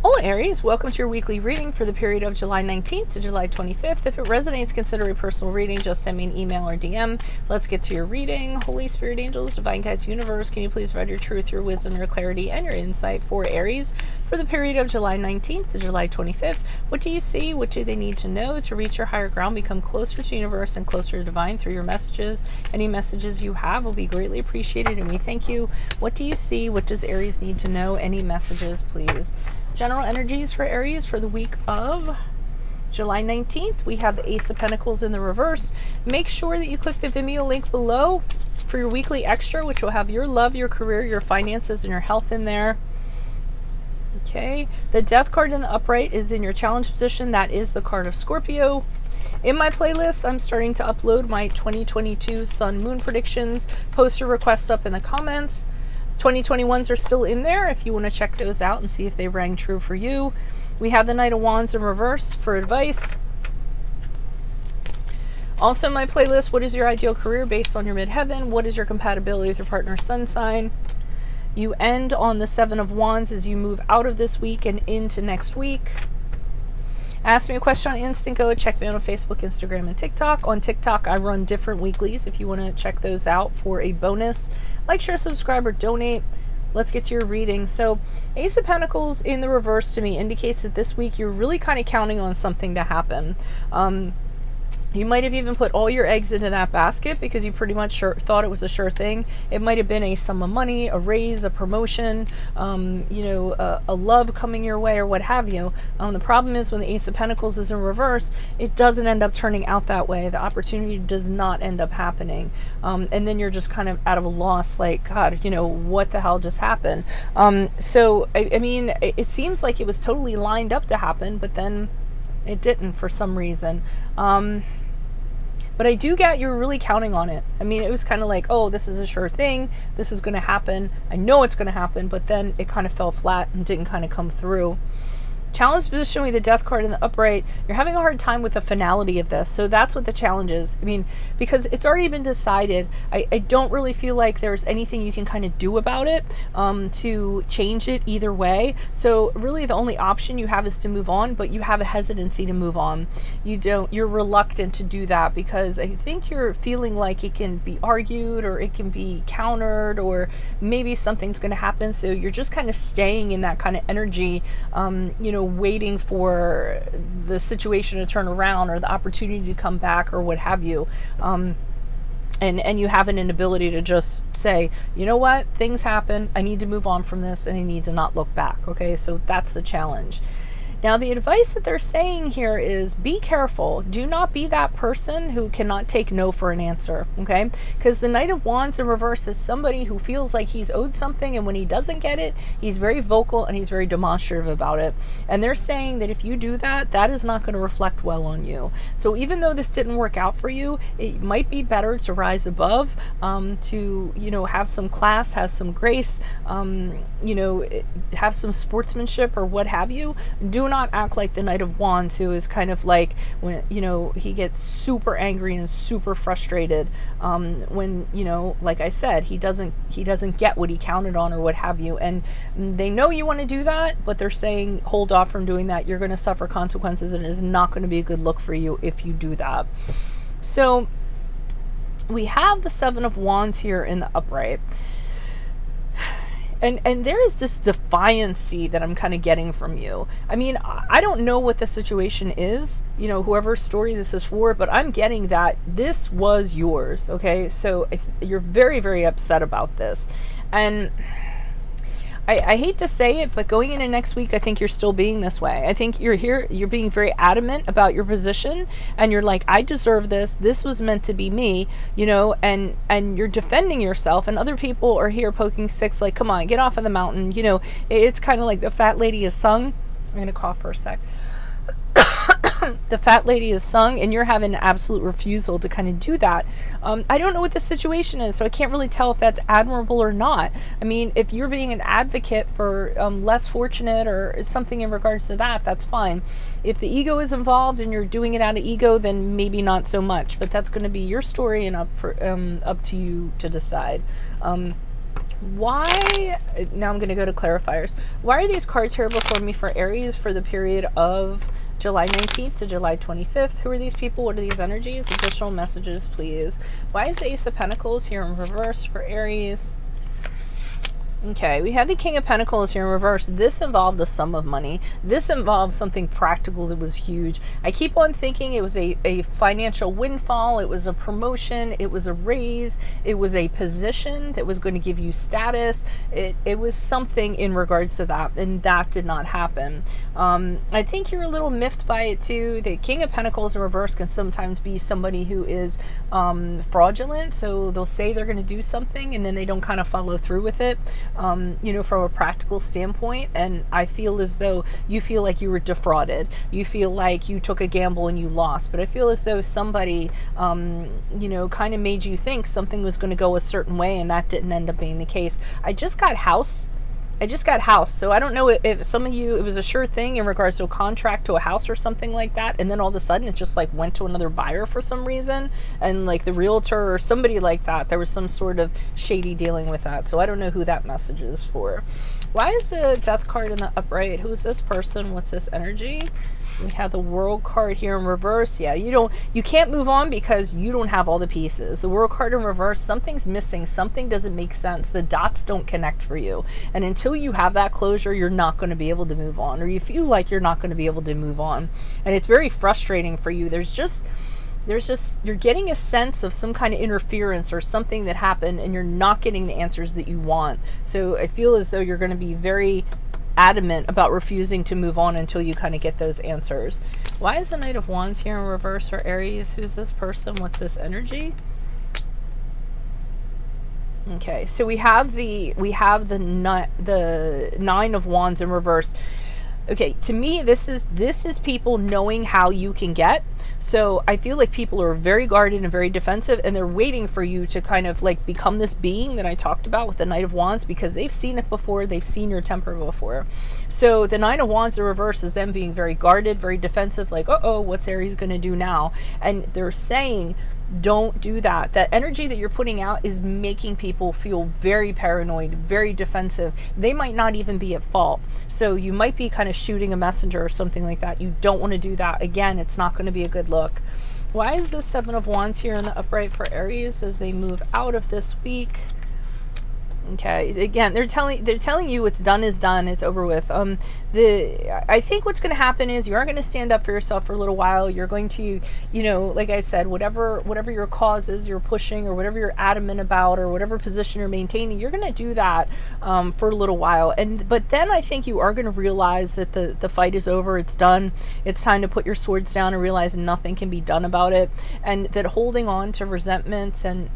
Hola Aries, welcome to your weekly reading for the period of July 19th to July 25th. If it resonates, consider a personal reading. Just send me an email or DM. Let's get to your reading. Holy Spirit, angels, divine guides, universe, can you please provide your truth, your wisdom, your clarity, and your insight for Aries for the period of July 19th to July 25th? What do you see? What do they need to know to reach your higher ground, become closer to universe and closer to divine through your messages? Any messages you have will be greatly appreciated, and we thank you. What do you see? What does Aries need to know? Any messages, please? General energies for Aries for the week of July 19th. We have the Ace of Pentacles in the reverse. Make sure that you click the Vimeo link below for your weekly extra, which will have your love, your career, your finances, and your health in there. Okay. The Death card in the upright is in your challenge position. That is the card of Scorpio. In my playlist, I'm starting to upload my 2022 Sun Moon predictions. Post your requests up in the comments. 2021s are still in there if you want to check those out and see if they rang true for you. We have the Knight of Wands in reverse for advice. Also in my playlist, what is your ideal career based on your midheaven? What is your compatibility with your partner's sun sign? You end on the Seven of Wands as you move out of this week and into next week. Ask me a question on Instant Go. Check me out on Facebook, Instagram, and TikTok. On TikTok, I run different weeklies if you want to check those out for a bonus. Like, share, subscribe, or donate. Let's get to your reading. So, Ace of Pentacles in the reverse to me indicates that this week you're really kind of counting on something to happen. You might have even put all your eggs into that basket because you pretty much thought it was a sure thing. It might have been a sum of money, a raise, a promotion, a love coming your way or what have you. The problem is when the Ace of Pentacles is in reverse, it doesn't end up turning out that way. The opportunity does not end up happening. And then you're just kind of out of a loss, like, God, what the hell just happened? So, I mean, it seems like it was totally lined up to happen, but then it didn't for some reason. But I do get you're really counting on it. I mean, it was kind of like, oh, this is a sure thing. This is going to happen. I know it's going to happen. But then it kind of fell flat and didn't kind of come through. Challenge position with the Death card in the upright. You're having a hard time with the finality of this. So that's what the challenge is. I mean, because it's already been decided, I don't really feel like there's anything you can kind of do about it to change it either way. So really the only option you have is to move on, but you have a hesitancy to move on. You're reluctant to do that because I think you're feeling like it can be argued or it can be countered or maybe something's going to happen. So you're just kind of staying in that kind of energy, waiting for the situation to turn around or the opportunity to come back or what have you. And you have an inability to just say, you know what, things happen. I need to move on from this and I need to not look back. Okay, so that's the challenge. Now, the advice that they're saying here is be careful. Do not be that person who cannot take no for an answer, okay? Because the Knight of Wands in reverse is somebody who feels like he's owed something, and when he doesn't get it, he's very vocal and he's very demonstrative about it. And they're saying that if you do that, that is not going to reflect well on you. So even though this didn't work out for you, it might be better to rise above, to, have some class, have some grace, have some sportsmanship or what have you. Do not act like the Knight of Wands, who is kind of like when he gets super angry and super frustrated when like I said, he doesn't get what he counted on or what have you. And they know you want to do that, but they're saying hold off from doing that. You're going to suffer consequences, and it is not going to be a good look for you if you do that. So we have the Seven of Wands here in the upright. And there is this defiancy that I'm kind of getting from you. I mean, I don't know what the situation is, whoever's story this is for, but I'm getting that this was yours, okay? So you're very, very upset about this. And I hate to say it, but going into next week, I think you're still being this way. I think you're being very adamant about your position, and you're like, I deserve this. This was meant to be me, and you're defending yourself, and other people are here poking sticks like, come on, get off of the mountain. It's kind of like the fat lady is sung. I'm going to cough for a sec. The fat lady is sung, and you're having an absolute refusal to kind of do that. I don't know what the situation is, so I can't really tell if that's admirable or not. I mean, if you're being an advocate for less fortunate or something in regards to that, that's fine. If the ego is involved and you're doing it out of ego, then maybe not so much. But that's going to be your story and up to you to decide. Why, now I'm going to go to clarifiers. Why are these cards here before me for Aries for the period of July 19th to July 25th? Who are these people? What are these energies? Additional messages, please. Why is the Ace of Pentacles here in reverse for Aries? Okay, we had the King of Pentacles here in reverse. This involved a sum of money. This involved something practical that was huge. I keep on thinking it was a financial windfall. It was a promotion. It was a raise. It was a position that was going to give you status. It was something in regards to that, and that did not happen. I think you're a little miffed by it too. The King of Pentacles in reverse can sometimes be somebody who is fraudulent. So they'll say they're going to do something and then they don't kind of follow through with it. You know, from a practical standpoint, and I feel as though you feel like you were defrauded. You feel like you took a gamble and you lost, but I feel as though somebody, you know, kind of made you think something was going to go a certain way, and that didn't end up being the case. I just got house. So I don't know if some of you, it was a sure thing in regards to a contract to a house or something like that, and then all of a sudden it just like went to another buyer for some reason, and like the realtor or somebody like that, there was some sort of shady dealing with that. So I don't know who that message is for. Why is the Death card in the upright? Who is this person? What's this energy? We have the World card here in reverse. Yeah, you can't move on because you don't have all the pieces. The World card in reverse, something's missing. Something doesn't make sense. The dots don't connect for you. And until you have that closure, you're not going to be able to move on, or you feel like you're not going to be able to move on. And it's very frustrating for you. There's just, you're getting a sense of some kind of interference or something that happened, and you're not getting the answers that you want. So I feel as though you're going to be very adamant about refusing to move on until you kind of get those answers. Why is the Knight of Wands here in reverse for Aries? Who's this person? What's this energy? Okay, so we have the Nine of Wands in reverse. Okay, to me, this is people knowing how you can get. So I feel like people are very guarded and very defensive, and they're waiting for you to kind of like become this being that I talked about with the Knight of Wands, because they've seen it before. They've seen your temper before. So the Nine of Wands in reverse is them being very guarded, very defensive, like, uh-oh, what's Aries going to do now? And they're saying, don't do that. That energy that you're putting out is making people feel very paranoid, very defensive. They might not even be at fault. So you might be kind of shooting a messenger or something like that. You don't want to do that. Again, it's not going to be a good look. Why is the Seven of Wands here in the upright for Aries as they move out of this week? Okay, again, they're telling you what's done is done. It's over with. I think what's going to happen is you are going to stand up for yourself for a little while. You're going to, you know, like I said, whatever your cause is you're pushing, or whatever you're adamant about, or whatever position you're maintaining, you're going to do that for a little while. But then I think you are going to realize that the fight is over. It's done. It's time to put your swords down and realize nothing can be done about it, and that holding on to resentments and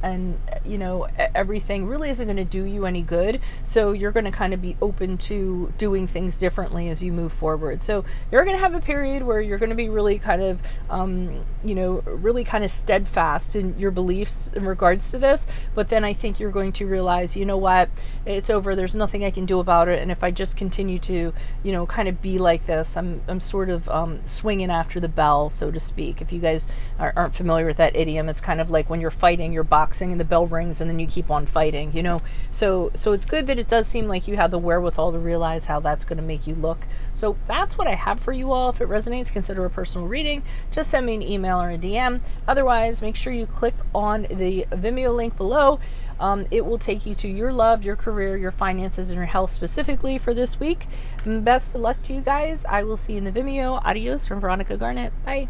you know, everything really isn't going to do you any good. So you're going to kind of be open to doing things differently as you move forward. So you're going to have a period where you're going to be really kind of you know, really kind of steadfast in your beliefs in regards to this. But then I think you're going to realize, you know what, it's over. There's nothing I can do about it. And if I just continue to, you know, kind of be like this, I'm sort of swinging after the bell, so to speak. If you guys aren't familiar with that idiom, it's kind of like when you're fighting, you're boxing and the bell rings and then you keep on fighting, you know. So it's good that it does seem like you have the wherewithal to realize how that's going to make you look. So that's what I have for you all. If it resonates, consider a personal reading. Just send me an email or a DM. Otherwise, make sure you click on the Vimeo link below. It will take you to your love, your career, your finances, and your health specifically for this week. Best of luck to you guys. I will see you in the Vimeo. Adios from Veronica Garnett. Bye.